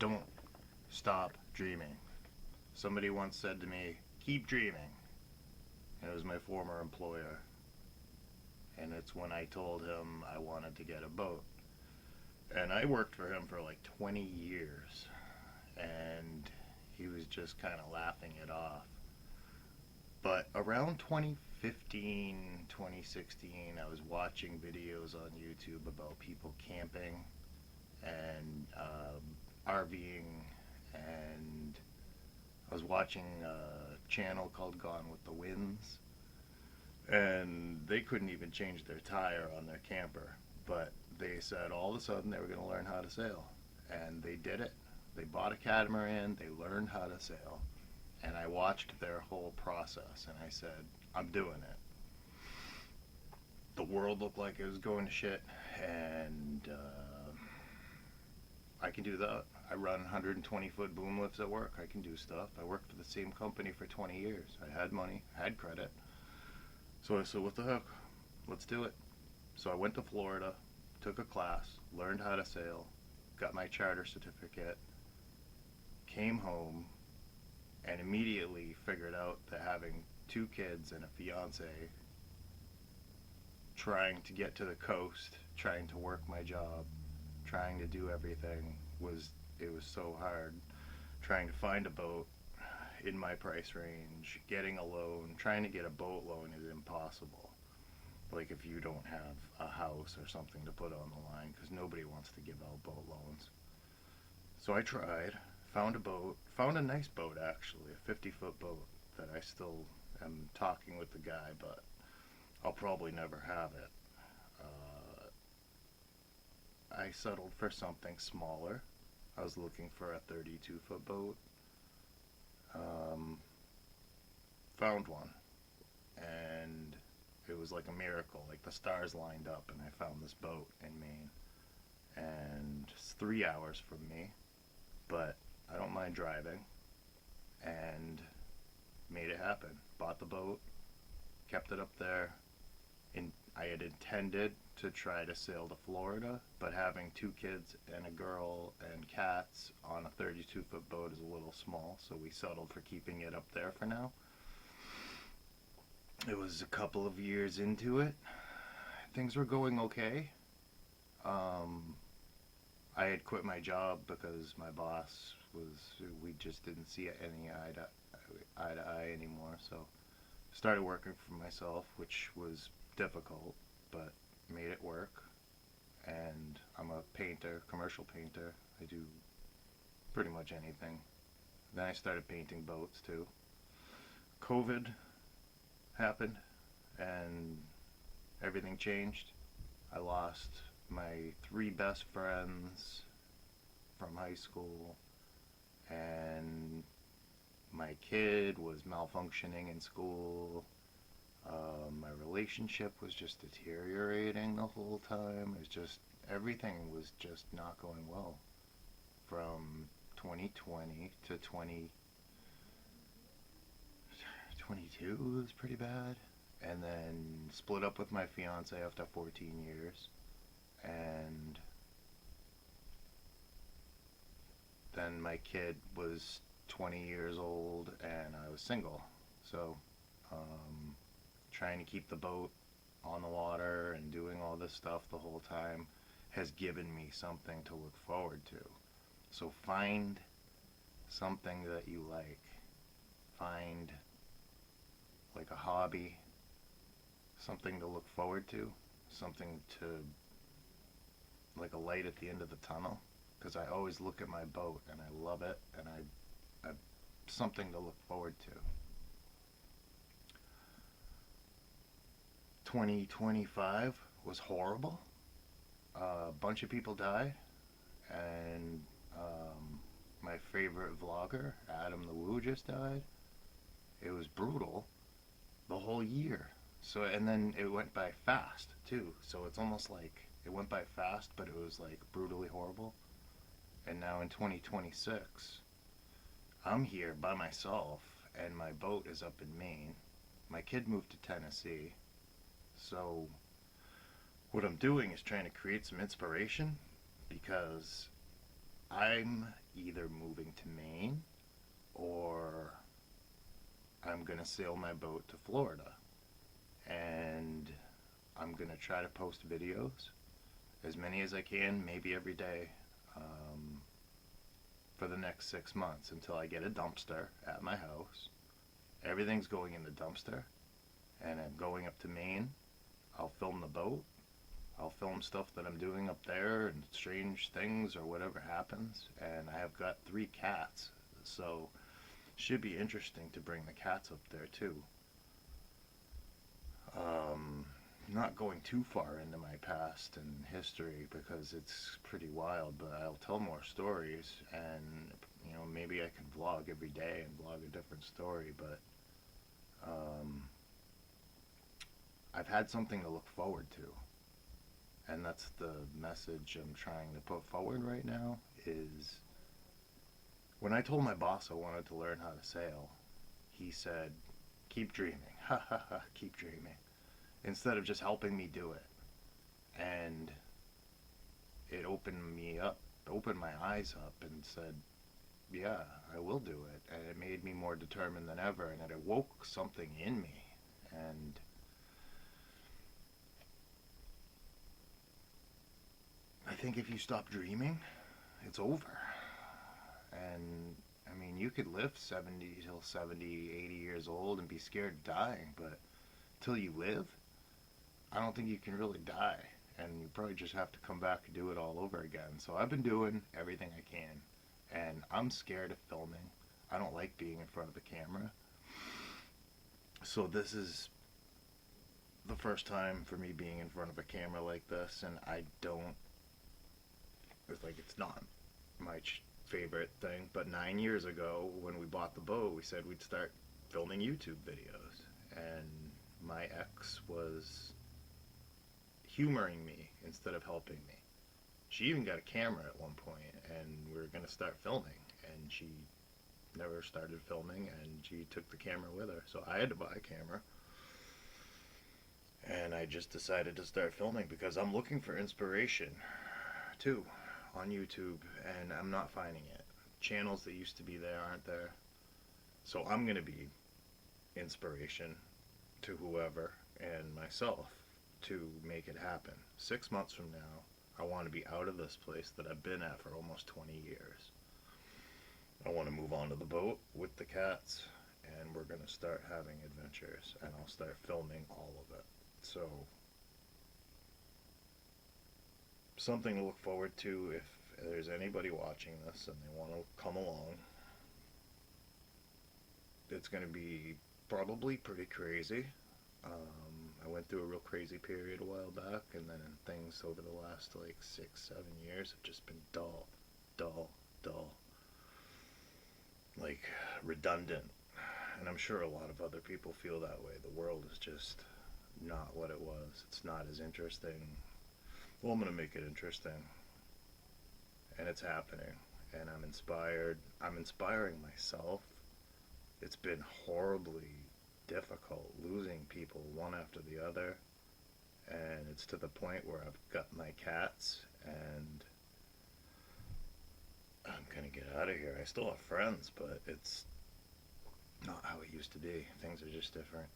don't stop dreaming. Somebody once said to me, keep dreaming. And it was my former employer. And it's when I told him I wanted to get a boat. And I worked for him for like 20 years. And he was just kind of laughing it off. But around 2015, 2016, I was watching videos on YouTube about people camping and RVing, and I was watching a channel called Gone with the Winds, and they couldn't even change their tire on their camper, but they said all of a sudden they were going to learn how to sail, and they did it. They bought a catamaran, they learned how to sail, and I watched their whole process, and I said, I'm doing it. The world looked like it was going to shit, and I can do that. I run 120-foot boom lifts at work. I can do stuff. I worked for the same company for 20 years. I had money, had credit. So I said, what the heck? Let's do it. So I went to Florida, took a class, learned how to sail, got my charter certificate, came home, and immediately figured out that having 2 kids and a fiance, trying to get to the coast, trying to work my job, trying to do everything was so hard. Trying to find a boat in my price range, getting a loan, trying to get a boat loan is impossible. Like if you don't have a house or something to put on the line, because nobody wants to give out boat loans. So I tried, found a boat, found a nice boat actually, a 50-foot boat that I still am talking with the guy, but I'll probably never have it. I settled for something smaller. I was looking for a 32-foot boat. Found one, and it was like a miracle. Like the stars lined up, and I found this boat in Maine. And it's 3 hours from me, but I don't mind driving, and made it happen. Bought the boat, kept it up there. I had intended to try to sail to Florida, but having 2 kids and a girl and cats on a 32-foot boat is a little small, so we settled for keeping it up there for now. It was a couple of years into it. Things were going okay. I had quit my job because my boss we just didn't see any eye to eye anymore, so started working for myself, which was difficult, but made it work. And I'm a painter, commercial painter. I do pretty much anything. Then I started painting boats too. COVID happened and everything changed. I lost my 3 best friends from high school, and my kid was malfunctioning in school. My relationship was just deteriorating the whole time. It was just, everything was just not going well. From 2020 to 2022 it was pretty bad. And then split up with my fiance after 14 years. And then my kid was 20 years old and I was single. So, trying to keep the boat on the water and doing all this stuff the whole time has given me something to look forward to. So find something that you like. Find like a hobby, something to look forward to, something to, like a light at the end of the tunnel. Because I always look at my boat and I love it, and I something to look forward to. 2025 was horrible. A bunch of people died, and my favorite vlogger, Adam the Woo, just died. It was brutal the whole year. So, and then it went by fast too. So it's almost like it went by fast, but it was like brutally horrible. And now in 2026, I'm here by myself, and my boat is up in Maine. My kid moved to Tennessee. So what I'm doing is trying to create some inspiration, because I'm either moving to Maine or I'm going to sail my boat to Florida. And I'm going to try to post videos, as many as I can, maybe every day, um, for the next 6 months until I get a dumpster at my house. Everything's going in the dumpster, and I'm going up to Maine. I'll film the boat. I'll film stuff that I'm doing up there and strange things or whatever happens. And I have got 3 cats, so should be interesting to bring the cats up there too. Um, Not going too far into my past and history because it's pretty wild, but I'll tell more stories, and maybe I can vlog every day and vlog a different story. But um, I've had something to look forward to, and that's the message I'm trying to put forward right now. Is when I told my boss I wanted to learn how to sail, he said, "Keep dreaming, ha ha ha, keep dreaming," instead of just helping me do it. And it opened my eyes up and said, yeah, I will do it. And it made me more determined than ever, and it awoke something in me. And I think if you stop dreaming, it's over. And I mean, you could live 70 till 70, 80 years old and be scared of dying, but till you live, I don't think you can really die. And you probably just have to come back and do it all over again. So I've been doing everything I can. And I'm scared of filming. I don't like being in front of the camera. So this is the first time for me being in front of a camera like this. And I don't, it's not my favorite thing. But 9 years ago, when we bought the boat, we said we'd start filming YouTube videos. And my ex was humoring me instead of helping me. She even got a camera at one point, and we were going to start filming, and she never started filming, and she took the camera with her. So I had to buy a camera, and I just decided to start filming because I'm looking for inspiration too on YouTube, and I'm not finding it. Channels that used to be there aren't there. So I'm going to be inspiration to whoever and myself to make it happen. 6 months from now, I want to be out of this place that I've been at for almost 20 years. I want to move on to the boat with the cats, and we're going to start having adventures, and I'll start filming all of it. So, something to look forward to if there's anybody watching this and they want to come along. It's going to be probably pretty crazy. I went through a real crazy period a while back, and then things over the last 6-7 years have just been dull, dull, redundant. And I'm sure a lot of other people feel that way. The world is just not what it was. It's not as interesting. Well, I'm going to make it interesting, and it's happening, and I'm inspired. I'm inspiring myself. It's been horribly difficult losing people one after the other, and it's to the point where I've got my cats, and I'm gonna get out of here. I still have friends, but it's not how it used to be. Things are just different.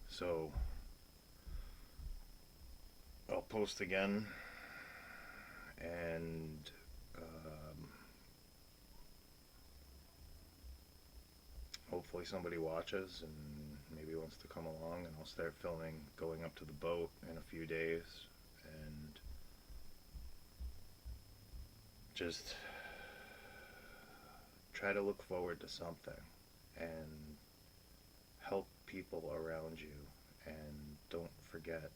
So I'll post again, and hopefully somebody watches and maybe wants to come along, and I'll start filming going up to the boat in a few days, and just try to look forward to something and help people around you, and don't forget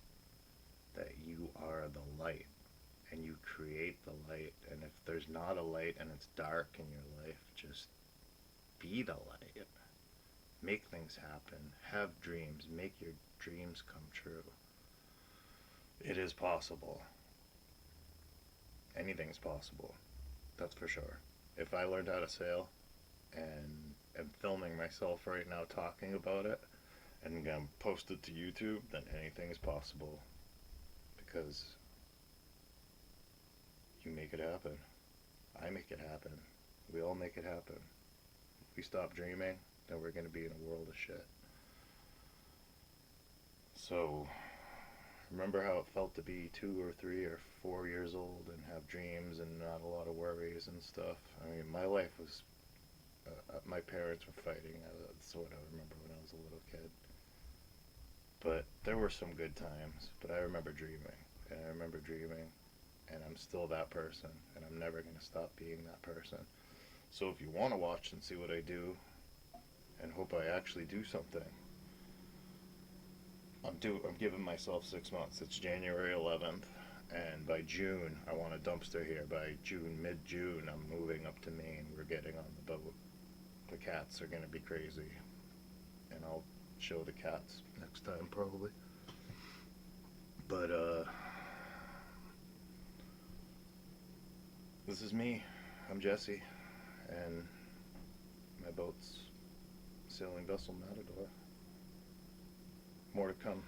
that you are the light, and you create the light. And if there's not a light and it's dark in your life, just be the light. Make things happen. Have dreams. Make your dreams come true. It is possible. Anything's possible. That's for sure. If I learned how to sail and am filming myself right now talking about it and I'm going to post it to YouTube, then anything is possible. Because you make it happen. I make it happen. We all make it happen. If we stop dreaming, then we're going to be in a world of shit. So, remember how it felt to be 2 or 3 or 4 years old and have dreams and not a lot of worries and stuff? I mean, my life was. My parents were fighting. That's what I remember when I was a little kid. But there were some good times. But I remember dreaming. And I remember dreaming. And I'm still that person. And I'm never going to stop being that person. So if you want to watch and see what I do and hope I actually do something, I'm giving myself 6 months. It's January 11th, and by June I want a dumpster here. By mid-June, I'm moving up to Maine. We're getting on the boat. The cats are gonna be crazy, and I'll show the cats next time probably. But this is me. I'm Jesse, and my boat's sailing vessel Matador. More to come.